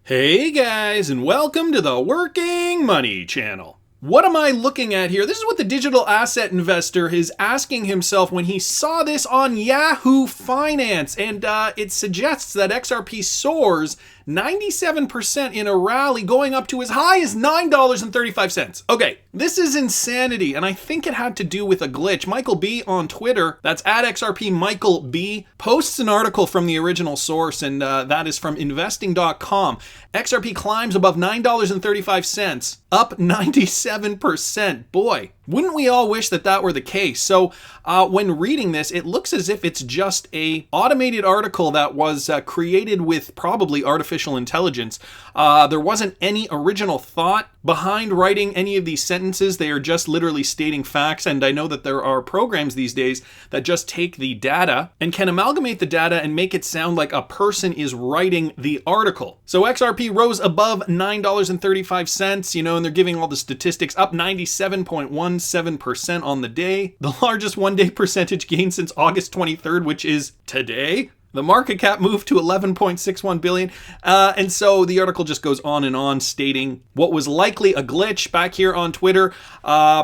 Hey guys, and welcome to the Working Money channel. What am I looking at here? This is what the digital asset investor is asking himself when he saw this on Yahoo Finance, and it suggests that XRP soars 97% in a rally, going up to as high as $9.35. Okay, this is insanity, and I think it had to do with a glitch. Michael B on Twitter, that's at XRP Michael B, posts an article from the original source, and that is from investing.com. XRP climbs above $9.35, up 97%. Boy, wouldn't we all wish that that were the case? So when reading this, it looks as if it's just a automated article that was created with probably artificial intelligence. There wasn't any original thought behind writing any of these sentences. They are just literally stating facts. And I know that there are programs these days that just take the data and can amalgamate the data and make it sound like a person is writing the article. So XRP rose above $9.35, and they're giving all the statistics, up 97.17% on the day. The largest one-day percentage gain since August 23rd, which is today. The market cap moved to 11.61 billion. And so the article just goes on and on, stating what was likely a glitch. Back here on Twitter,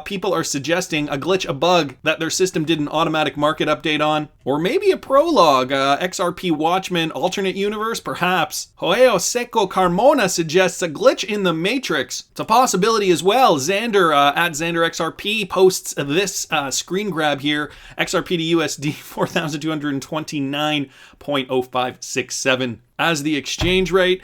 people are suggesting a glitch, a bug that their system did an automatic market update on, or maybe a prologue. XRP Watchman alternate universe, perhaps. Joao Seco Carmona suggests a glitch in the matrix. It's a possibility as well. Xander at Xander XRP posts this screen grab here. XRP to USD 4,229.0567 as the exchange rate.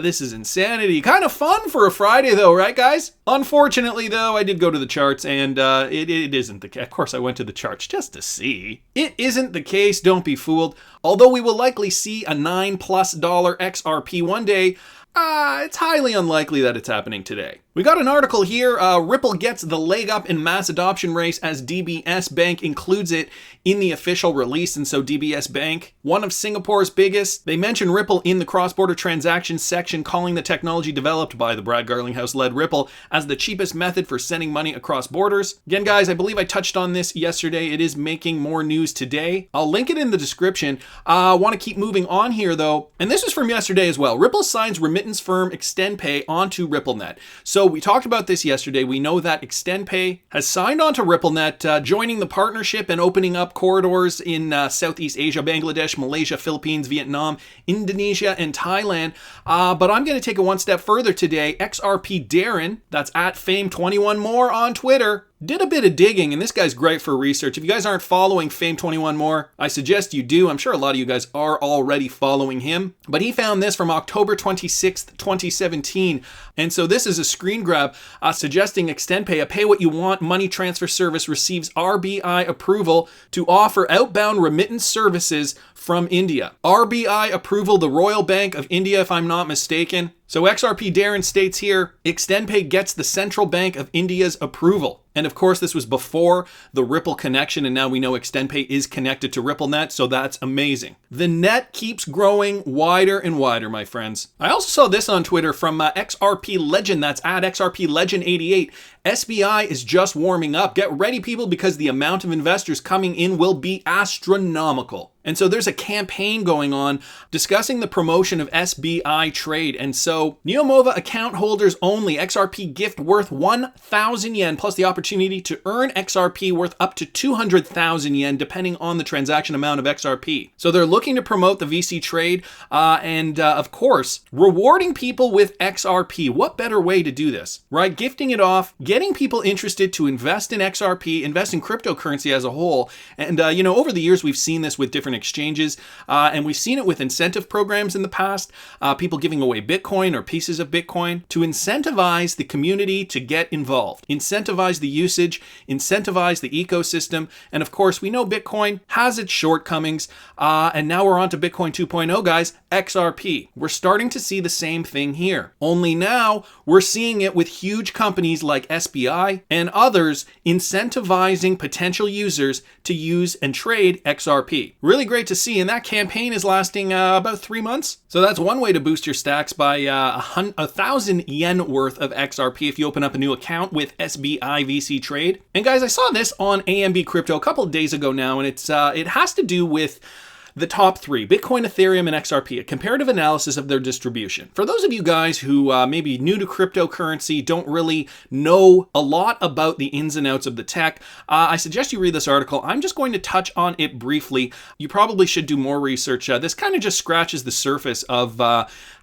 This is insanity. Kind of fun for a Friday though, right guys? Unfortunately though, I did go to the charts and it isn't the case. Of course I went to the charts just to see. It isn't the case, don't be fooled. Although we will likely see a $9+ XRP one day, it's highly unlikely that it's happening today. We got an article here, Ripple gets the leg up in mass adoption race as DBS Bank includes it in the official release. And so DBS Bank, one of Singapore's biggest, they mention Ripple in the cross-border transactions section, calling the technology developed by the Brad Garlinghouse-led Ripple as the cheapest method for sending money across borders. Again, guys, I believe I touched on this yesterday. It is making more news today. I'll link it in the description. I want to keep moving on here though. And this is from yesterday as well. Ripple signs remittance firm Xendpay onto RippleNet. So we talked about this yesterday. We know that Xendpay has signed on to RippleNet, joining the partnership and opening up corridors in Southeast Asia, Bangladesh, Malaysia, Philippines, Vietnam, Indonesia, and Thailand. But I'm going to take it one step further today. XRP Darren, that's at Fame21More on Twitter, did a bit of digging, and this guy's great for research. If you guys aren't following Fame21More, I suggest you do. I'm sure a lot of you guys are already following him. But he found this from October 26th, 2017. And so this is a screen grab suggesting Xendpay, a pay-what-you-want money transfer service, receives RBI approval to offer outbound remittance services from India. RBI approval, the Royal Bank of India, if I'm not mistaken. So XRP Darren states here, Xendpay gets the Central Bank of India's approval. And of course, this was before the Ripple connection, and now we know Xendpay is connected to RippleNet, so that's amazing. The net keeps growing wider and wider, my friends. I also saw this on Twitter from XRP Legend, that's at XRP Legend 88. SBI is just warming up. Get ready, people, because the amount of investors coming in will be astronomical. And so there's a campaign going on discussing the promotion of SBI trade. And so Neomova account holders only, XRP gift worth 1,000 yen, plus the opportunity to earn XRP worth up to 200,000 yen, depending on the transaction amount of XRP. So they're looking to promote the VC trade and of course, rewarding people with XRP. What better way to do this, right? Gifting it off, getting people interested to invest in XRP, invest in cryptocurrency as a whole. And, over the years, we've seen this with different exchanges, and we've seen it with incentive programs in the past, people giving away Bitcoin or pieces of Bitcoin to incentivize the community to get involved, incentivize the usage, incentivize the ecosystem. And of course, we know Bitcoin has its shortcomings, and now we're on to Bitcoin 2.0, guys, XRP. We're starting to see the same thing here. Only now we're seeing it with huge companies like SBI and others incentivizing potential users to use and trade XRP. Really great to see, and that campaign is lasting about 3 months. So that's one way to boost your stacks by 1,000 yen worth of XRP if you open up a new account with SBI VC Trade. And guys, I saw this on AMB Crypto a couple of days ago now, and it has to do with the top three, Bitcoin, Ethereum, and XRP, a comparative analysis of their distribution. For those of you guys who may be new to cryptocurrency, don't really know a lot about the ins and outs of the tech, I suggest you read this article. I'm just going to touch on it briefly. You probably should do more research. This kind of just scratches the surface of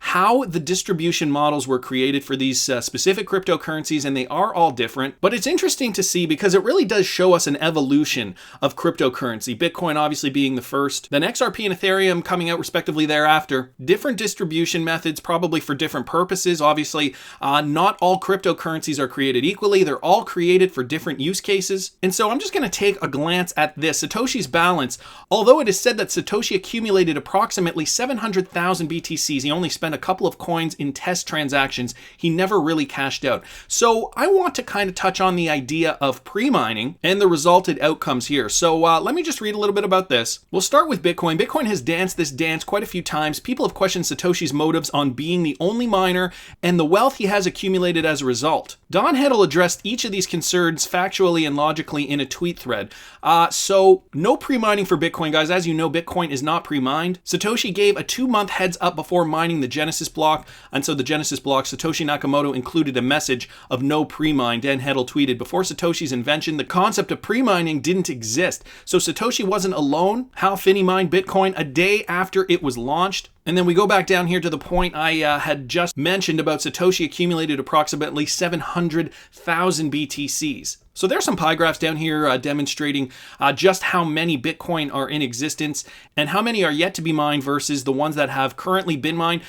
how the distribution models were created for these specific cryptocurrencies, and they are all different. But it's interesting to see because it really does show us an evolution of cryptocurrency. Bitcoin obviously being the first, then XRP and Ethereum coming out respectively thereafter. Different distribution methods, probably for different purposes. Obviously, not all cryptocurrencies are created equally. They're all created for different use cases. And so I'm just going to take a glance at this. Satoshi's balance, although it is said that Satoshi accumulated approximately 700,000 BTCs, he only spent a couple of coins in test transactions. He never really cashed out. So I want to kind of touch on the idea of pre-mining and the resulted outcomes here. So let me just read a little bit about this. We'll start with Bitcoin. Bitcoin has danced this dance quite a few times. People have questioned Satoshi's motives on being the only miner and the wealth he has accumulated as a result. Don Heddle addressed each of these concerns factually and logically in a tweet thread. So no pre-mining for Bitcoin, guys. As you know, Bitcoin is not pre-mined. Satoshi gave a 2-month heads up before mining the Genesis block, and so the Genesis block, Satoshi Nakamoto included a message of no pre-mine. Dan Heddle tweeted, before Satoshi's invention, the concept of pre-mining didn't exist. So Satoshi wasn't alone. Hal Finney mined Bitcoin a day after it was launched. And then we go back down here to the point I had just mentioned about Satoshi accumulated approximately 700,000 BTCs. So there's some pie graphs down here demonstrating just how many Bitcoin are in existence and how many are yet to be mined versus the ones that have currently been mined.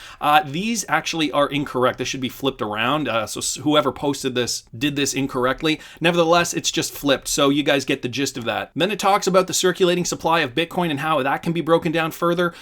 These actually are incorrect. They should be flipped around. So whoever posted this did this incorrectly. Nevertheless, it's just flipped. So you guys get the gist of that. Then it talks about the circulating supply of Bitcoin and how that can be broken down further.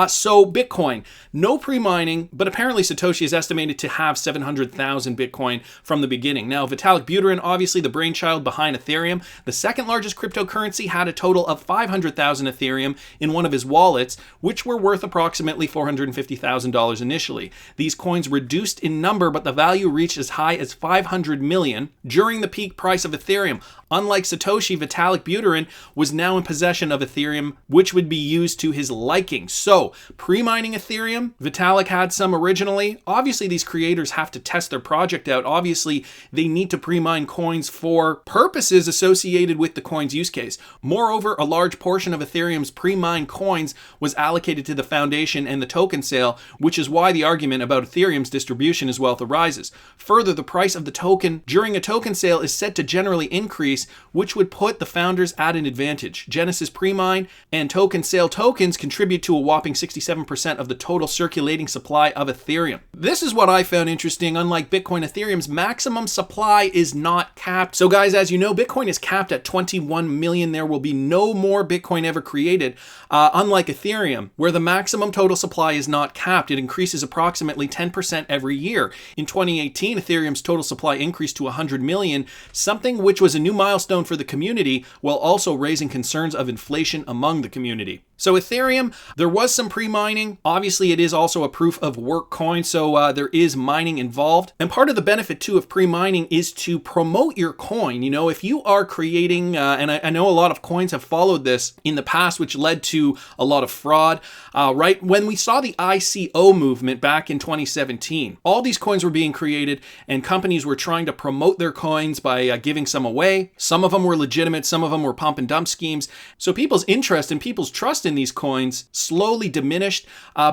So Bitcoin, no pre-mining, but apparently Satoshi is estimated to have 700,000 Bitcoin from the beginning. Now, Vitalik Buterin, obviously the brainchild behind Ethereum, the second largest cryptocurrency, had a total of 500,000 Ethereum in one of his wallets, which were worth approximately $450,000 initially. These coins reduced in number, but the value reached as high as 500 million during the peak price of Ethereum. Unlike Satoshi, Vitalik Buterin was now in possession of Ethereum, which would be used to his liking. So, pre-mining Ethereum, Vitalik had some originally. Obviously, these creators have to test their project out. Obviously, they need to pre-mine coins for purposes associated with the coin's use case. Moreover, a large portion of Ethereum's pre-mined coins was allocated to the foundation and the token sale, which is why the argument about Ethereum's distribution as wealth arises. Further, the price of the token during a token sale is said to generally increase, which would put the founders at an advantage. Genesis pre-mine and token sale tokens contribute to a whopping 67% of the total circulating supply of Ethereum. This is what I found interesting. Unlike Bitcoin, Ethereum's maximum supply is not capped. So guys, as you know, Bitcoin is capped at 21 million. There will be no more Bitcoin ever created. Unlike Ethereum, where the maximum total supply is not capped, it increases approximately 10% every year. In 2018, Ethereum's total supply increased to 100 million, something which was a new milestone for the community, while also raising concerns of inflation among the community. So Ethereum, there was some pre-mining. Obviously, it is also a proof of work coin, so there is mining involved. And part of the benefit too of pre-mining is to promote your coin. You know, if you are creating, and I know a lot of coins have followed this in the past, which led to a lot of fraud, right? When we saw the ICO movement back in 2017, all these coins were being created and companies were trying to promote their coins by giving some away. Some of them were legitimate, some of them were pump and dump schemes. So people's interest and people's trust in these coins slowly diminished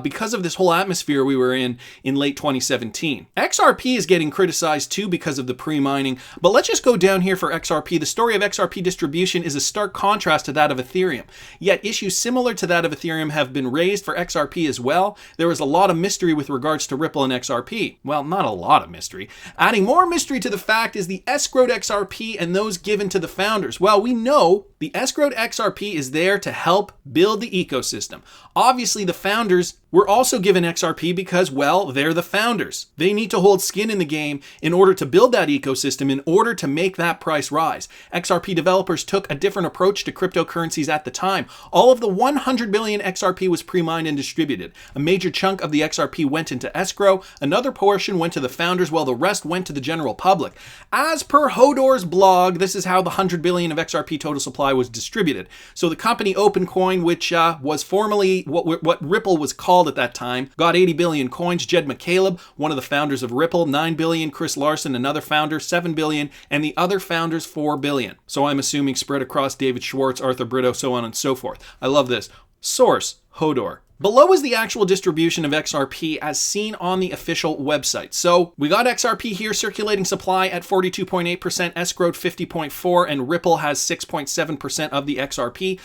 because of this whole atmosphere we were in late 2017. XRP is getting criticized too because of the pre-mining, but let's just go down here for XRP. The story of XRP distribution is a stark contrast to that of Ethereum. Yet issues similar to that of Ethereum have been raised for XRP as well. There is a lot of mystery with regards to Ripple and XRP. Well, not a lot of mystery. Adding more mystery to the fact is the escrowed XRP and those given to the founders. Well, we know the escrowed XRP is there to help build the ecosystem. Obviously, the founders were also given XRP because, well, they're the founders. They need to hold skin in the game in order to build that ecosystem, in order to make that price rise. XRP developers took a different approach to cryptocurrencies at the time. All of the 100 billion XRP was pre-mined and distributed. A major chunk of the XRP went into escrow, another portion went to the founders, while the rest went to the general public. As per Hodor's blog, this is how the 100 billion of XRP total supply was distributed. So the company OpenCoin, which was formerly what Ripple was called at that time, got 80 billion coins. Jed McCaleb, one of the founders of Ripple, 9 billion. Chris Larson, another founder, 7 billion. And the other founders, 4 billion. So I'm assuming spread across David Schwartz, Arthur Brito, so on and so forth. I love this. Source, Hodor. Below is the actual distribution of XRP as seen on the official website. So we got XRP here, circulating supply at 42.8%, escrowed 50.4%, and Ripple has 6.7% of the XRP.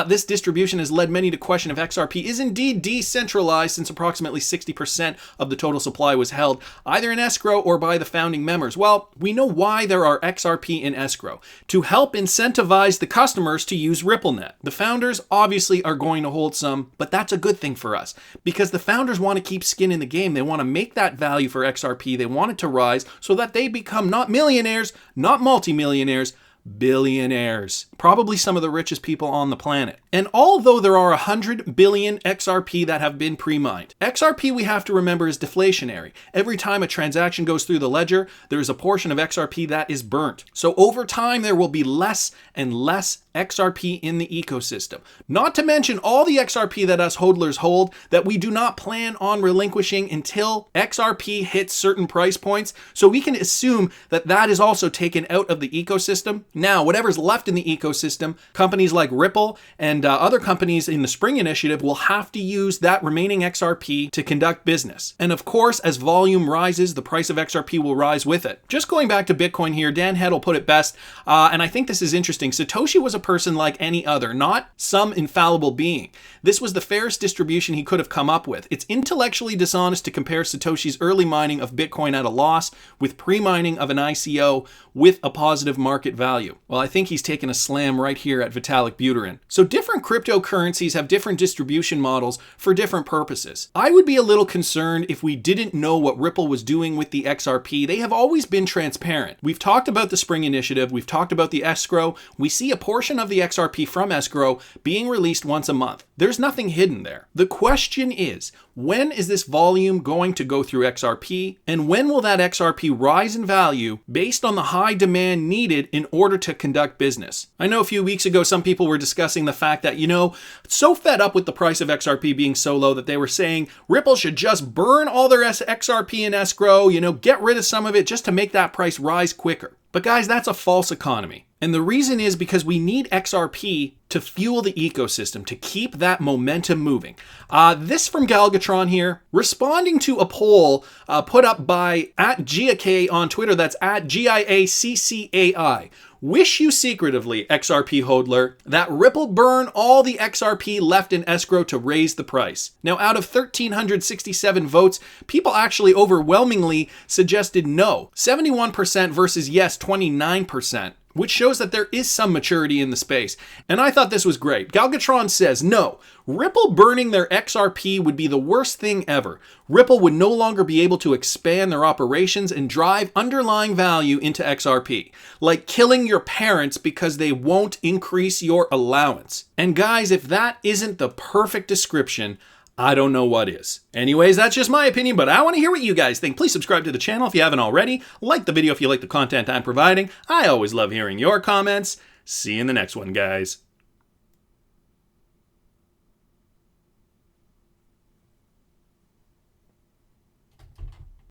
This distribution has led many to question if XRP is indeed decentralized, since approximately 60% of the total supply was held either in escrow or by the founding members. Well, we know why there are XRP in escrow: to help incentivize the customers to use RippleNet. The founders obviously are going to hold some, but that's a good thing for us, because the founders want to keep skin in the game. They want to make that value for XRP. They want it to rise so that they become not millionaires, not multimillionaires, billionaires. Probably some of the richest people on the planet. And although there are 100 billion XRP that have been pre-mined, XRP, we have to remember, is deflationary. Every time a transaction goes through the ledger, there is a portion of XRP that is burnt. So over time, there will be less and less XRP in the ecosystem. Not to mention all the XRP that us hodlers hold that we do not plan on relinquishing until XRP hits certain price points. So we can assume that that is also taken out of the ecosystem. Now, whatever's left in the ecosystem, companies like Ripple and other companies in the Spring Initiative will have to use that remaining XRP to conduct business. And of course, as volume rises, the price of XRP will rise with it. Just going back to Bitcoin here, Dan Heddle put it best, and I think this is interesting. Satoshi was a person like any other, not some infallible being. This was the fairest distribution he could have come up with. It's intellectually dishonest to compare Satoshi's early mining of Bitcoin at a loss with pre-mining of an ICO with a positive market value. Well, I think he's taken a slam right here at Vitalik Buterin. So different cryptocurrencies have different distribution models for different purposes. I would be a little concerned if we didn't know what Ripple was doing with the XRP. They have always been transparent. We've talked about the Spring Initiative. We've talked about the escrow. We see a portion of the XRP from escrow being released once a month. There's nothing hidden there. The question is, when is this volume going to go through XRP? And when will that XRP rise in value based on the high demand needed in order to conduct business? I know a few weeks ago, some people were discussing the fact that, so fed up with the price of XRP being so low that they were saying Ripple should just burn all their XRP in escrow, get rid of some of it just to make that price rise quicker. But guys, that's a false economy. And the reason is because we need XRP to fuel the ecosystem, to keep that momentum moving. This from Galgatron here, responding to a poll put up by @GiaK on Twitter, that's @GIACCAI. Wish you secretively, XRP hodler, that Ripple burn all the XRP left in escrow to raise the price. Now, out of 1,367 votes, people actually overwhelmingly suggested no. 71% versus yes, 29%. Which shows that there is some maturity in the space. And I thought this was great. Galgatron says, no, Ripple burning their XRP would be the worst thing ever. Ripple would no longer be able to expand their operations and drive underlying value into XRP. Like killing your parents because they won't increase your allowance. And guys, if that isn't the perfect description, I don't know what is. Anyways, that's just my opinion, but I want to hear what you guys think. Please subscribe to the channel if you haven't already. Like the video if you like the content I'm providing. I always love hearing your comments. See you in the next one, guys.